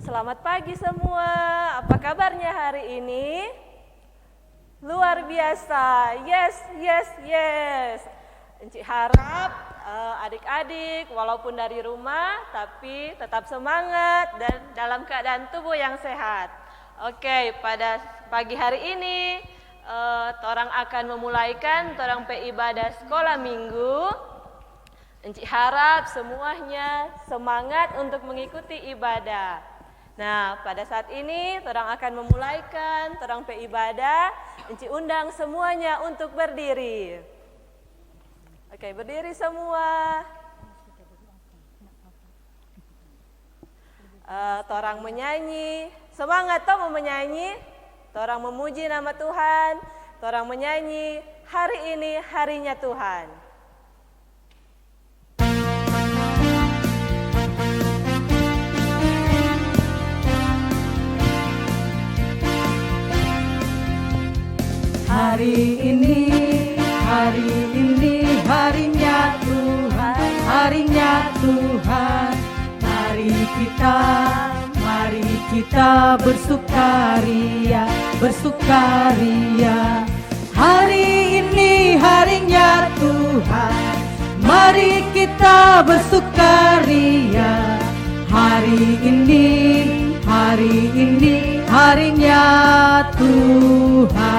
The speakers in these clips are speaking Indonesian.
Selamat pagi semua, apa kabarnya hari ini? Luar biasa, yes, yes, yes. Encik harap adik-adik walaupun dari rumah tapi tetap semangat dan dalam keadaan tubuh yang sehat. Oke, pada pagi hari ini torang akan memulaikan torang ibadah sekolah minggu. Encik harap semuanya semangat untuk mengikuti ibadah. Nah, pada saat ini torang akan memulaikan torang ibadah. Encik undang semuanya untuk berdiri. Oke, berdiri semua. Torang menyanyi. Semangat toh mau menyanyi. Torang memuji nama Tuhan. Torang menyanyi, hari ini harinya Tuhan. Hari ini harinya Tuhan, harinya Tuhan. Mari kita bersukaria, bersukaria. Hari ini harinya Tuhan, mari kita bersukaria. Hari ini harinya Tuhan.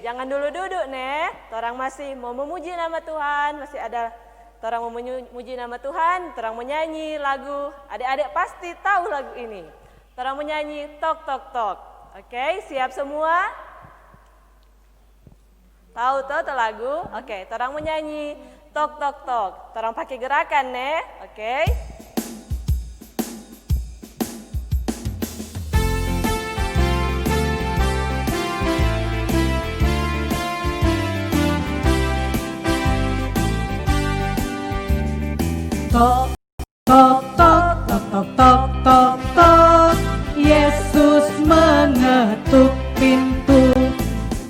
Jangan dulu duduk nih, torang masih mau memuji nama Tuhan, masih ada torang mau memuji nama Tuhan, torang menyanyi lagu, adik-adik pasti tahu lagu ini. Torang menyanyi tok tok tok. Oke, siap semua? Tahu tuh lagu? Oke, torang menyanyi tok tok tok. Torang pakai gerakan nih, oke? Tok, tok, tok, tok, tok, tok, tok, tok. Yesus mengetuk pintu.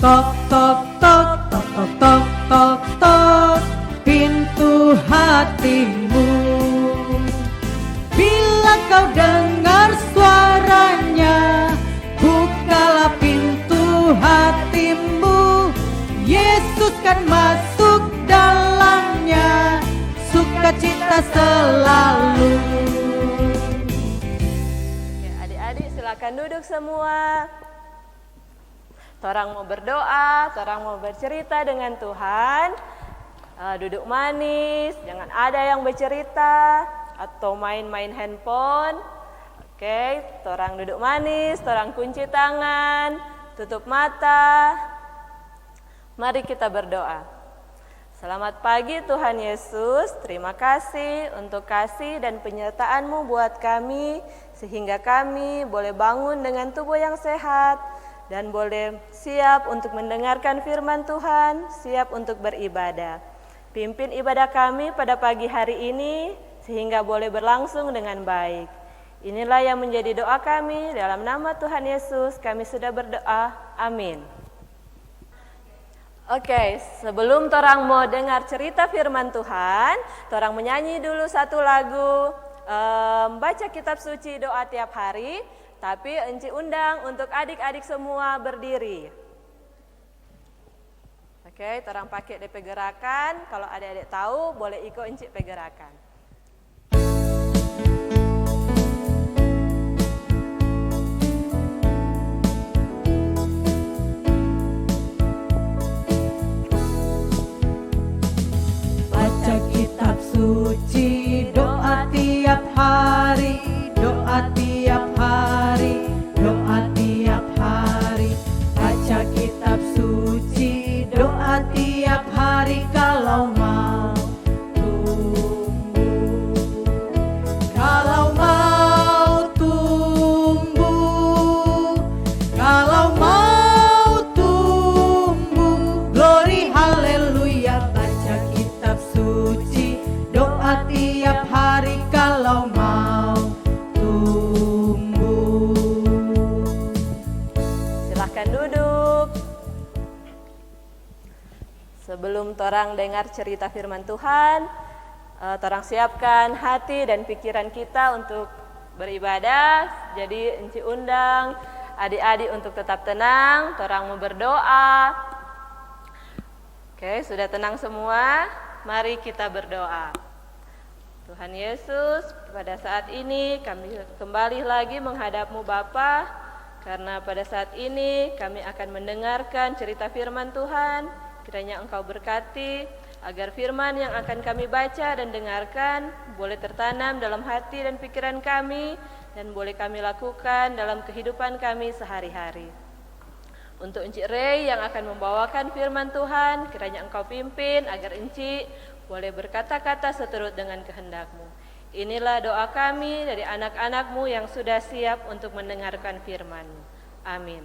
Tok, tok, tok, tok, tok, tok, tok, tok. Pintu hatimu. Bila kau dengar suaranya, bukalah pintu hatimu. Yesus kan masuk dalamnya. Sukacita selalu. Oke, adik-adik silakan duduk semua. Torang mau berdoa, torang mau bercerita dengan Tuhan. Duduk manis, jangan ada yang bercerita atau main-main handphone. Oke, torang duduk manis, torang kunci tangan, tutup mata. Mari kita berdoa. Selamat pagi Tuhan Yesus, terima kasih untuk kasih dan penyertaan-Mu buat kami, sehingga kami boleh bangun dengan tubuh yang sehat, dan boleh siap untuk mendengarkan firman Tuhan, siap untuk beribadah. Pimpin ibadah kami pada pagi hari ini, sehingga boleh berlangsung dengan baik. Inilah yang menjadi doa kami, dalam nama Tuhan Yesus kami sudah berdoa, amin. Oke, sebelum torang mau dengar cerita firman Tuhan, torang menyanyi dulu satu lagu, baca kitab suci doa tiap hari, tapi Encik undang untuk adik-adik semua berdiri. Oke, torang pakai DP gerakan, kalau adik-adik tahu boleh ikut Encik gerakan. Kitab suci, doa tiap hari, doa tiap hari, doa tiap hari. Baca kitab suci, doa tiap hari kalau mau tumbuh. Kalau mau tumbuh, kalau mau tumbuh, glory haleluya. Baca kitab suci, doa tiap hari kalau mau tumbuh. Silahkan duduk. Sebelum torang dengar cerita firman Tuhan, Torang siapkan hati dan pikiran kita untuk beribadah. Jadi Enci undang adik-adik untuk tetap tenang. Torang mau berdoa. Oke, sudah tenang semua? Mari kita berdoa. Tuhan Yesus, pada saat ini kami kembali lagi menghadap-Mu Bapa, karena pada saat ini kami akan mendengarkan cerita firman Tuhan. Kiranya Engkau berkati agar firman yang akan kami baca dan dengarkan boleh tertanam dalam hati dan pikiran kami dan boleh kami lakukan dalam kehidupan kami sehari-hari. Untuk Enci Rey yang akan membawakan firman Tuhan, kiranya Engkau pimpin agar Enci boleh berkata-kata seturut dengan kehendak-Mu. Inilah doa kami dari anak-anak-Mu yang sudah siap untuk mendengarkan firman-Mu. Amin.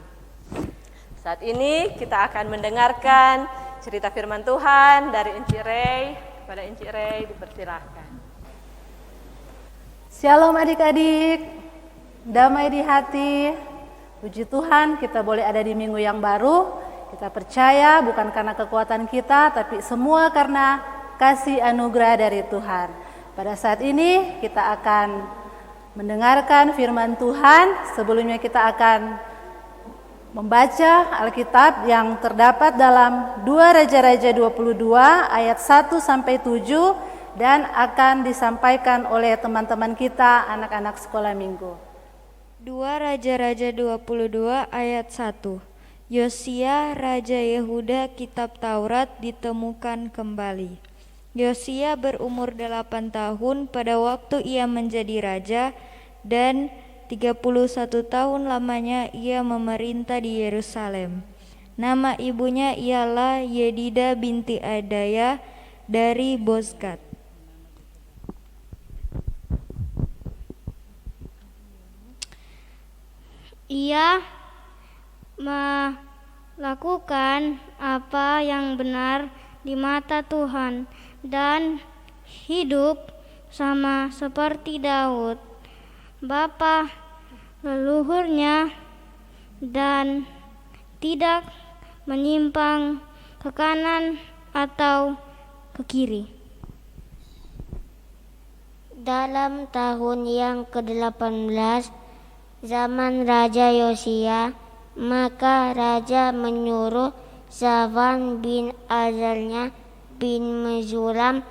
Saat ini kita akan mendengarkan cerita firman Tuhan dari Enci Rey. Kepada Enci Rey dipersilahkan. Shalom adik-adik, damai di hati. Puji Tuhan kita boleh ada di minggu yang baru. Kita percaya bukan karena kekuatan kita, tapi semua karena kasih anugerah dari Tuhan. Pada saat ini kita akan mendengarkan firman Tuhan. Sebelumnya kita akan membaca Alkitab yang terdapat dalam 2 Raja-Raja 22 ayat 1-7 dan akan disampaikan oleh teman-teman kita anak-anak sekolah minggu. 2 Raja-Raja 22 ayat 1. Yosia Raja Yehuda, kitab Taurat ditemukan kembali. Yosia berumur 8 tahun pada waktu ia menjadi raja, dan 31 tahun lamanya ia memerintah di Yerusalem. Nama ibunya ialah Yedida binti Adaya dari Bozkat. Ia melakukan apa yang benar di mata Tuhan dan hidup sama seperti Daud, bapa leluhurnya, dan tidak menyimpang ke kanan atau ke kiri. Dalam tahun yang ke-18 zaman Raja Yosia, maka Raja menyuruh Safan bin Azalnya bin Mezulam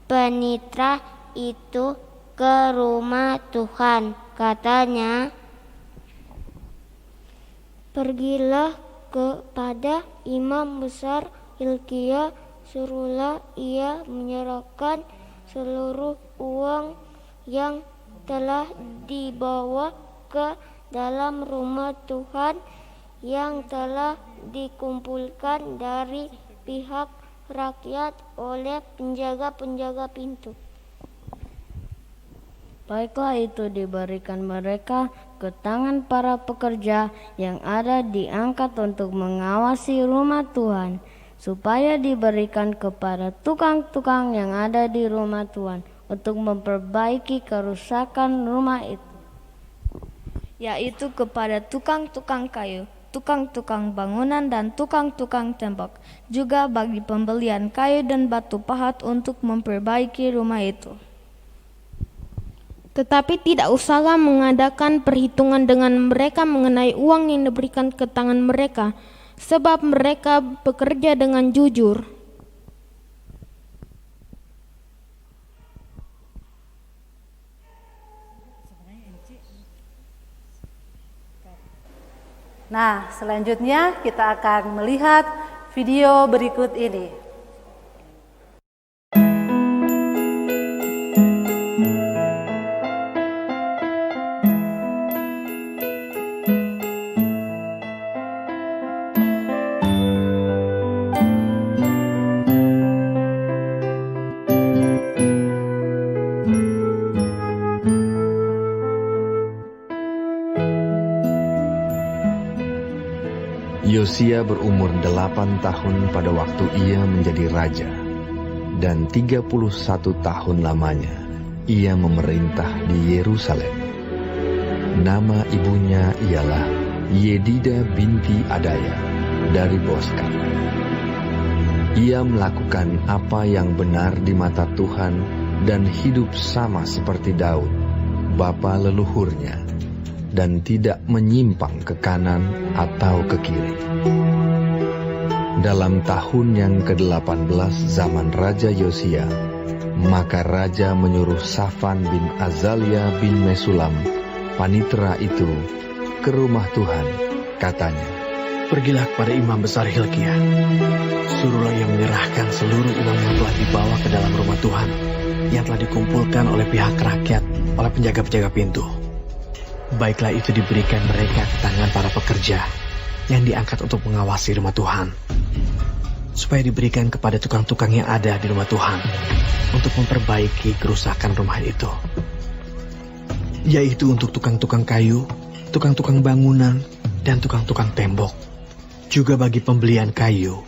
penitra itu ke rumah Tuhan. Katanya, pergilah kepada imam besar Hilkiah, suruhlah ia menyerahkan seluruh uang yang telah dibawa ke dalam rumah Tuhan yang telah dikumpulkan dari pihak rakyat oleh penjaga-penjaga pintu. Baiklah, itu diberikan mereka ke tangan para pekerja yang ada diangkat untuk mengawasi rumah Tuhan, supaya diberikan kepada tukang-tukang yang ada di rumah Tuhan untuk memperbaiki kerusakan rumah itu, yaitu kepada tukang-tukang kayu, tukang-tukang bangunan, dan tukang-tukang tembok, juga bagi pembelian kayu dan batu pahat untuk memperbaiki rumah itu. Tetapi tidak usahlah mengadakan perhitungan dengan mereka mengenai uang yang diberikan ke tangan mereka, sebab mereka bekerja dengan jujur. Nah, selanjutnya kita akan melihat video berikut ini. Yosia berumur 8 tahun pada waktu ia menjadi raja, dan 31 tahun lamanya ia memerintah di Yerusalem. Nama ibunya ialah Yedida binti Adaya dari Bozkat. Ia melakukan apa yang benar di mata Tuhan dan hidup sama seperti Daud, bapa leluhurnya, dan tidak menyimpang ke kanan atau ke kiri. Dalam tahun yang ke-18 zaman Raja Yosia, maka Raja menyuruh Safan bin Azalia bin Mesulam, panitera itu, ke rumah Tuhan. Katanya, "Pergilah kepada imam besar Hilkia. Suruhlah ia menyerahkan seluruh uang yang telah dibawa ke dalam rumah Tuhan, yang telah dikumpulkan oleh pihak rakyat, oleh penjaga-penjaga pintu. Baiklah itu diberikan mereka ke tangan para pekerja yang diangkat untuk mengawasi rumah Tuhan, supaya diberikan kepada tukang-tukang yang ada di rumah Tuhan untuk memperbaiki kerusakan rumah itu, yaitu untuk tukang-tukang kayu, tukang-tukang bangunan, dan tukang-tukang tembok, juga bagi pembelian kayu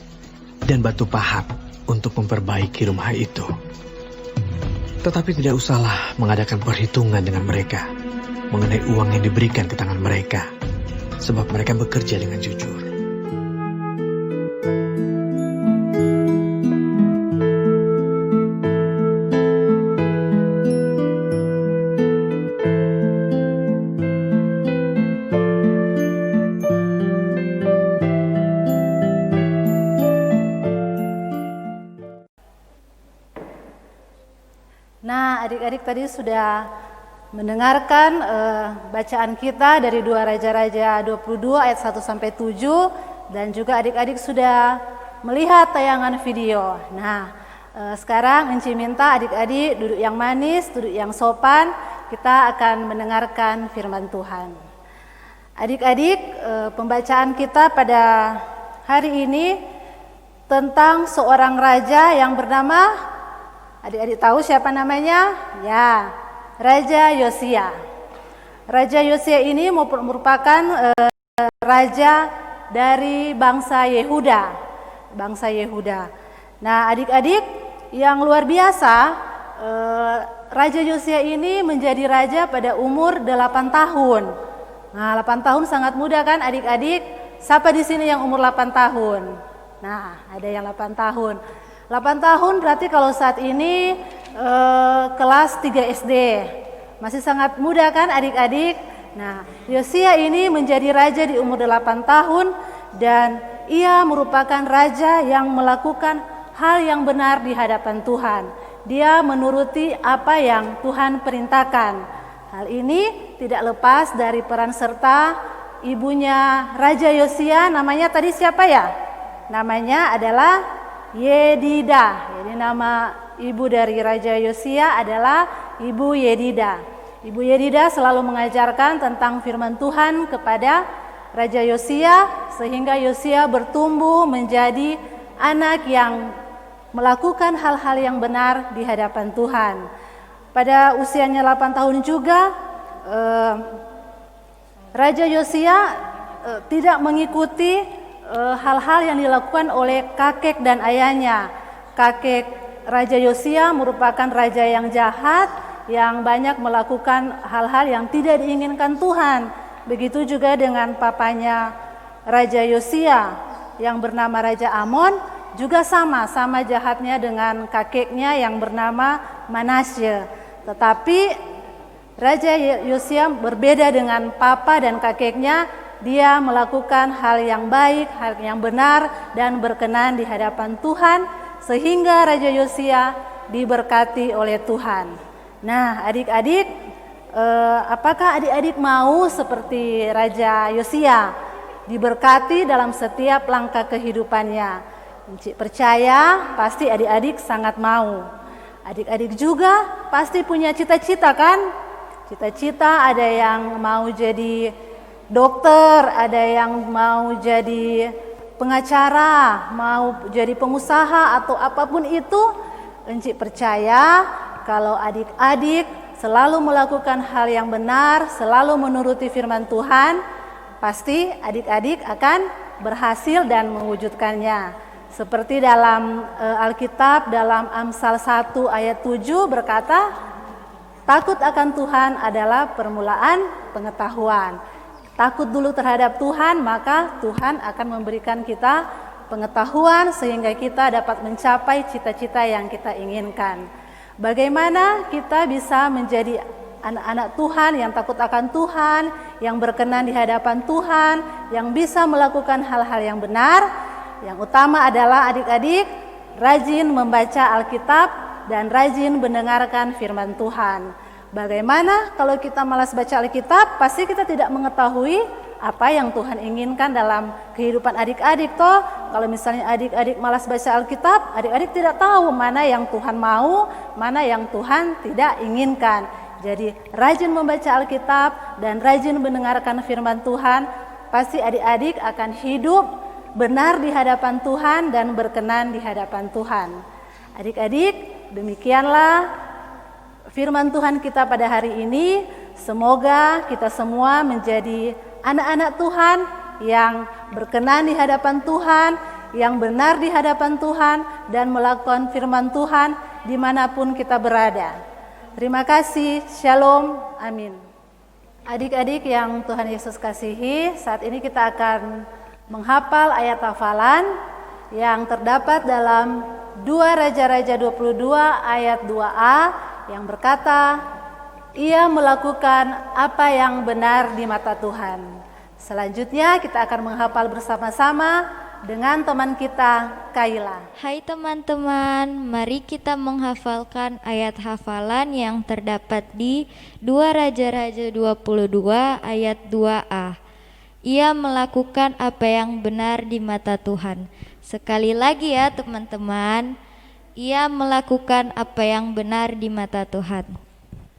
dan batu pahat untuk memperbaiki rumah itu. Tetapi tidak usahlah mengadakan perhitungan dengan mereka mengenai uang yang diberikan ke tangan mereka, sebab mereka bekerja dengan jujur." Nah, adik-adik tadi sudah mendengarkan bacaan kita dari 2 Raja-Raja 22 ayat 1 sampai 7, dan juga adik-adik sudah melihat tayangan video. Nah, sekarang Enci minta adik-adik duduk yang manis, duduk yang sopan. Kita akan mendengarkan firman Tuhan. Adik-adik, pembacaan kita pada hari ini tentang seorang raja yang bernama, adik-adik tahu siapa namanya? Ya, Raja Yosia. Raja Yosia ini merupakan raja dari bangsa Yehuda. Nah, adik-adik yang luar biasa, Raja Yosia ini menjadi raja pada umur 8 tahun. Nah, 8 tahun sangat muda kan adik-adik? Siapa di sini yang umur 8 tahun? Nah, ada yang 8 tahun. 8 tahun berarti kalau saat ini kelas 3 SD. Masih sangat muda kan adik-adik? Nah, Yosia ini menjadi raja di umur 8 tahun dan ia merupakan raja yang melakukan hal yang benar di hadapan Tuhan. Dia menuruti apa yang Tuhan perintahkan. Hal ini tidak lepas dari peran serta ibunya Raja Yosia. Namanya tadi siapa ya? Namanya adalah Yedidah. Jadi nama ibu dari Raja Yosia adalah Ibu Yedidah. Ibu Yedidah selalu mengajarkan tentang firman Tuhan kepada Raja Yosia, sehingga Yosia bertumbuh menjadi anak yang melakukan hal-hal yang benar di hadapan Tuhan. Pada usianya 8 tahun juga Raja Yosia tidak mengikuti hal-hal yang dilakukan oleh kakek dan ayahnya. Kakek Raja Yosia merupakan raja yang jahat, yang banyak melakukan hal-hal yang tidak diinginkan Tuhan. Begitu juga dengan papanya Raja Yosia yang bernama Raja Amon, juga sama jahatnya dengan kakeknya yang bernama Manasye. Tetapi Raja Yosia berbeda dengan papa dan kakeknya. Dia melakukan hal yang baik, hal yang benar dan berkenan di hadapan Tuhan, sehingga Raja Yosia diberkati oleh Tuhan. Nah, adik-adik, apakah adik-adik mau seperti Raja Yosia, diberkati dalam setiap langkah kehidupannya? Encik percaya pasti adik-adik sangat mau. Adik-adik juga pasti punya cita-cita kan? Cita-cita, ada yang mau jadi dokter, ada yang mau jadi pengacara, mau jadi pengusaha atau apapun itu. Encik percaya kalau adik-adik selalu melakukan hal yang benar, selalu menuruti firman Tuhan, pasti adik-adik akan berhasil dan mewujudkannya. Seperti dalam Alkitab, dalam Amsal 1 ayat 7 berkata, takut akan Tuhan adalah permulaan pengetahuan. Takut dulu terhadap Tuhan, maka Tuhan akan memberikan kita pengetahuan sehingga kita dapat mencapai cita-cita yang kita inginkan. Bagaimana kita bisa menjadi anak-anak Tuhan yang takut akan Tuhan, yang berkenan di hadapan Tuhan, yang bisa melakukan hal-hal yang benar. Yang utama adalah adik-adik rajin membaca Alkitab dan rajin mendengarkan firman Tuhan. Bagaimana kalau kita malas baca Alkitab, pasti kita tidak mengetahui apa yang Tuhan inginkan dalam kehidupan adik-adik toh. Kalau misalnya adik-adik malas baca Alkitab, adik-adik tidak tahu mana yang Tuhan mau, mana yang Tuhan tidak inginkan. Jadi rajin membaca Alkitab dan rajin mendengarkan firman Tuhan, pasti adik-adik akan hidup benar di hadapan Tuhan dan berkenan di hadapan Tuhan. Adik-adik, demikianlah firman Tuhan kita pada hari ini. Semoga kita semua menjadi anak-anak Tuhan yang berkenan di hadapan Tuhan, yang benar di hadapan Tuhan, dan melakukan firman Tuhan dimanapun kita berada. Terima kasih, shalom, amin. Adik-adik yang Tuhan Yesus kasihi, saat ini kita akan menghafal ayat hafalan yang terdapat dalam 2 Raja-Raja 22 ayat 2a yang berkata, ia melakukan apa yang benar di mata Tuhan. Selanjutnya kita akan menghafal bersama-sama dengan teman kita, Kaila. Hai teman-teman, mari kita menghafalkan ayat hafalan yang terdapat di 2 Raja-Raja 22 ayat 2a. Ia melakukan apa yang benar di mata Tuhan. Sekali lagi ya teman-teman, ia melakukan apa yang benar di mata Tuhan.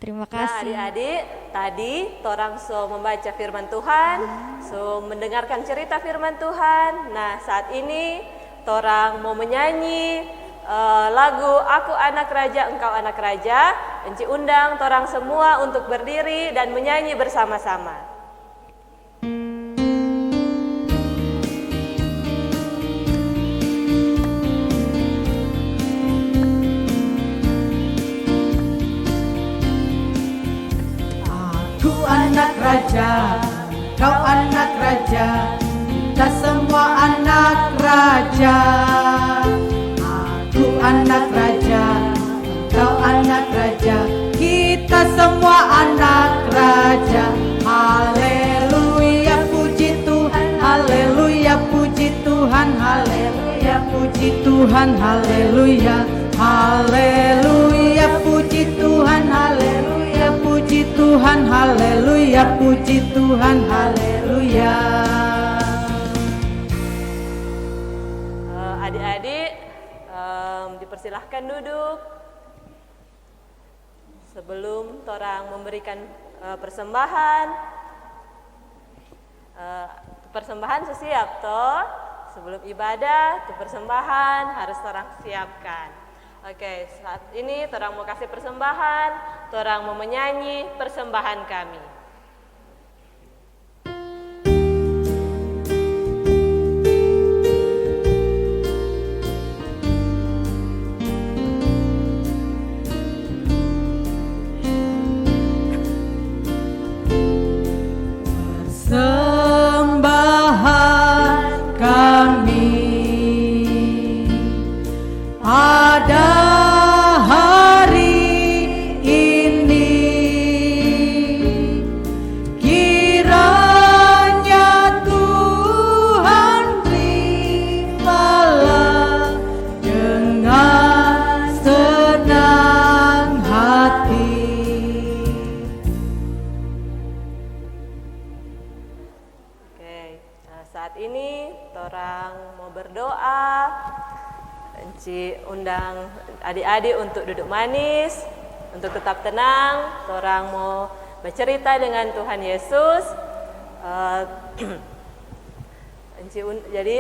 Terima kasih. Nah adik-adik, tadi torang so membaca firman Tuhan, so mendengarkan cerita firman Tuhan. Nah saat ini torang mau menyanyi lagu Aku Anak Raja, Engkau Anak Raja. Enci undang torang semua untuk berdiri dan menyanyi bersama-sama. Anak raja, kau anak raja, kita semua anak raja. Aku anak raja, kau anak raja, kita semua anak raja. Haleluya puji Tuhan, haleluya puji Tuhan, haleluya puji Tuhan, haleluya. Haleluya puji Tuhan, haleluya puji Tuhan, haleluya puji Tuhan, haleluya. Adik-adik dipersilahkan duduk. Sebelum torang memberikan persembahan, persembahan sesiap toh. Sebelum ibadah, persembahan harus torang siapkan. Oke, saat ini torang mau kasih persembahan, torang mau menyanyi persembahan kami. Persembahan kami pada hari ini, kiranya Tuhan terimalah dengan senang hati. Oke, nah saat ini torang mau berdoa. Enci undang adik-adik untuk duduk manis, untuk tetap tenang. Torang mau bercerita dengan Tuhan Yesus. Jadi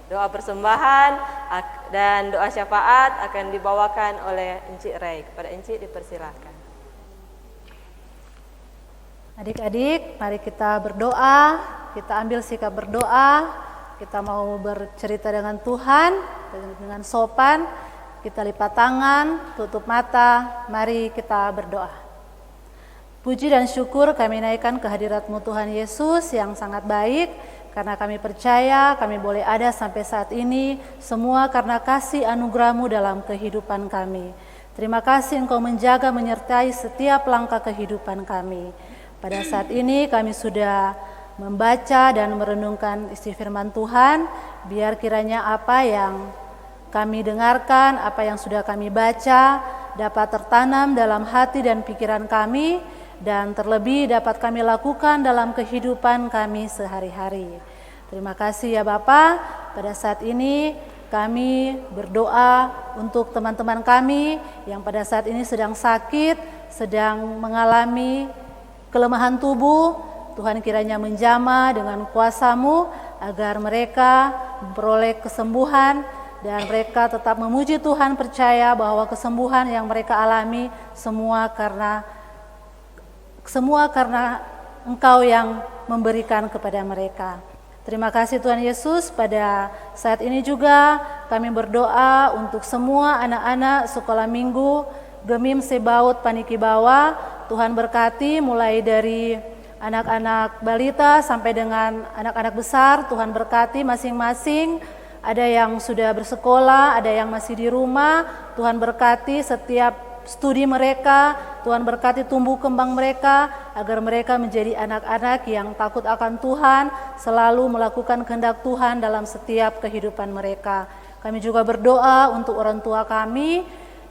doa persembahan dan doa syafaat akan dibawakan oleh Enci Ray. Kepada Enci dipersilahkan. Adik-adik, mari kita berdoa, kita ambil sikap berdoa. Kita mau bercerita dengan Tuhan dengan sopan, kita lipat tangan, tutup mata, mari kita berdoa. Puji dan syukur kami naikkan kehadirat-Mu Tuhan Yesus yang sangat baik. Karena kami percaya kami boleh ada sampai saat ini, semua karena kasih anugerah-Mu dalam kehidupan kami. Terima kasih Engkau menjaga menyertai setiap langkah kehidupan kami. Pada saat ini kami sudah membaca dan merenungkan isi firman Tuhan, biar kiranya apa yang kami dengarkan, apa yang sudah kami baca, dapat tertanam dalam hati dan pikiran kami, dan terlebih dapat kami lakukan dalam kehidupan kami sehari-hari. Terima kasih ya Bapa. Pada saat ini kami berdoa untuk teman-teman kami yang pada saat ini sedang sakit, sedang mengalami kelemahan tubuh. Tuhan kiranya menjamah dengan kuasa-Mu agar mereka memperoleh kesembuhan dan mereka tetap memuji Tuhan, percaya bahwa kesembuhan yang mereka alami semua karena Engkau yang memberikan kepada mereka. Terima kasih Tuhan Yesus. Pada saat ini juga kami berdoa untuk semua anak-anak sekolah minggu Gemim Sebaut Paniki Bawah. Tuhan berkati mulai dari anak-anak balita sampai dengan anak-anak besar. Tuhan berkati masing-masing. Ada yang sudah bersekolah, ada yang masih di rumah. Tuhan berkati setiap studi mereka, Tuhan berkati tumbuh kembang mereka, agar mereka menjadi anak-anak yang takut akan Tuhan, selalu melakukan kehendak Tuhan dalam setiap kehidupan mereka. Kami juga berdoa untuk orang tua kami,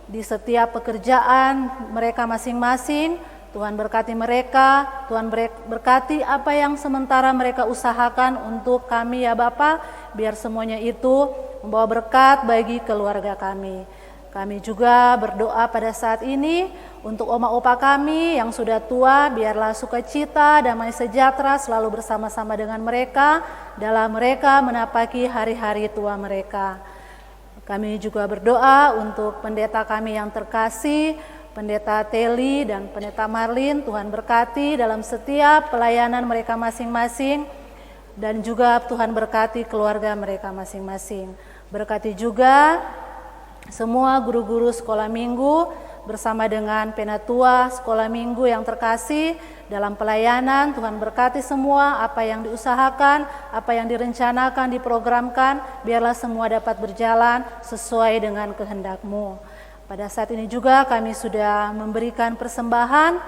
di setiap pekerjaan mereka masing-masing. Tuhan berkati mereka, Tuhan berkati apa yang sementara mereka usahakan untuk kami ya Bapa, biar semuanya itu membawa berkat bagi keluarga kami. Kami juga berdoa pada saat ini untuk oma opa kami yang sudah tua, biarlah sukacita, damai sejahtera selalu bersama-sama dengan mereka dalam mereka menapaki hari-hari tua mereka. Kami juga berdoa untuk pendeta kami yang terkasih, Pendeta Teli dan Pendeta Marlin. Tuhan berkati dalam setiap pelayanan mereka masing-masing, dan juga Tuhan berkati keluarga mereka masing-masing. Berkati juga semua guru-guru sekolah minggu bersama dengan penatua sekolah minggu yang terkasih dalam pelayanan. Tuhan berkati semua apa yang diusahakan, apa yang direncanakan, diprogramkan, biarlah semua dapat berjalan sesuai dengan kehendak-Mu. Pada saat ini juga kami sudah memberikan persembahan.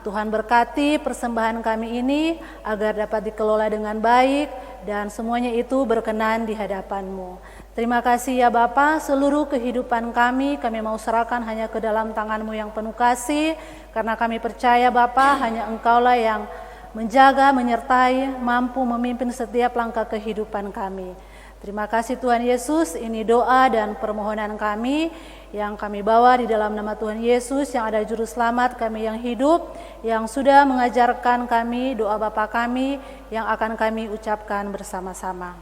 Tuhan berkati persembahan kami ini agar dapat dikelola dengan baik dan semuanya itu berkenan di hadapan-Mu. Terima kasih ya Bapa, seluruh kehidupan kami mau serahkan hanya ke dalam tangan-Mu yang penuh kasih, karena kami percaya Bapa, hanya Engkaulah yang menjaga, menyertai, mampu memimpin setiap langkah kehidupan kami. Terima kasih Tuhan Yesus, ini doa dan permohonan kami yang kami bawa di dalam nama Tuhan Yesus yang ada juru selamat kami yang hidup, yang sudah mengajarkan kami doa Bapa kami yang akan kami ucapkan bersama-sama.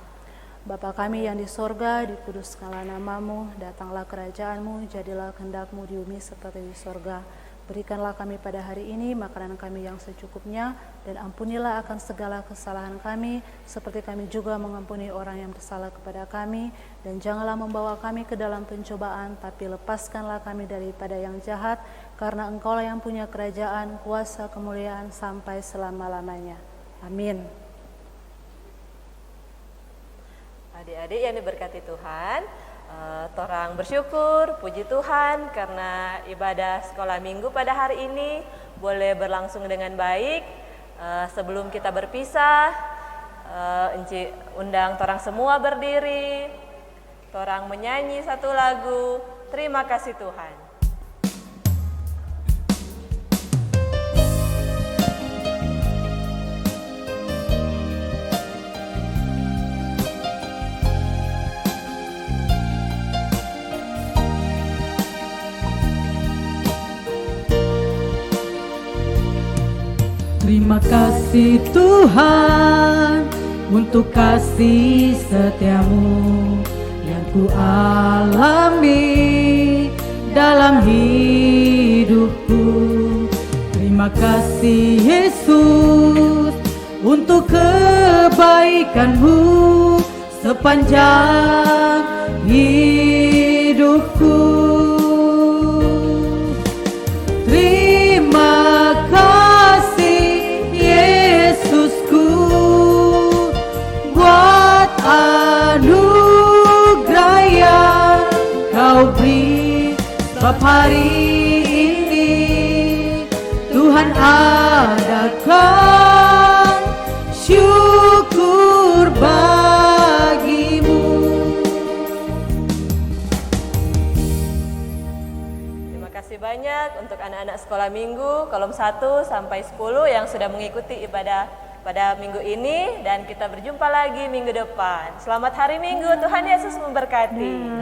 Bapa kami yang di sorga, dikuduskanlah nama-Mu, datanglah kerajaan-Mu, jadilah kehendak-Mu di bumi seperti di sorga. Berikanlah kami pada hari ini makanan kami yang secukupnya, dan ampunilah akan segala kesalahan kami, seperti kami juga mengampuni orang yang bersalah kepada kami. Dan janganlah membawa kami ke dalam pencobaan, tapi lepaskanlah kami daripada yang jahat, karena Engkaulah yang punya kerajaan, kuasa, kemuliaan sampai selama-lamanya. Amin. Adik-adik yang diberkati Tuhan, torang bersyukur, puji Tuhan karena ibadah sekolah minggu pada hari ini boleh berlangsung dengan baik. Sebelum kita berpisah, Enci undang torang semua berdiri, torang menyanyi satu lagu, Terima Kasih Tuhan. Terima kasih Tuhan untuk kasih setiamu yang ku alami dalam hidupku. Terima kasih Yesus untuk kebaikan-Mu sepanjang hidupku. Terima kasih Yesusku, Kau beri, sebab hari ini Tuhan adakan syukur bagimu. Terima kasih banyak untuk anak-anak sekolah minggu kolom 1 sampai 10 yang sudah mengikuti ibadah pada minggu ini, dan kita berjumpa lagi minggu depan. Selamat hari Minggu, Tuhan Yesus memberkati.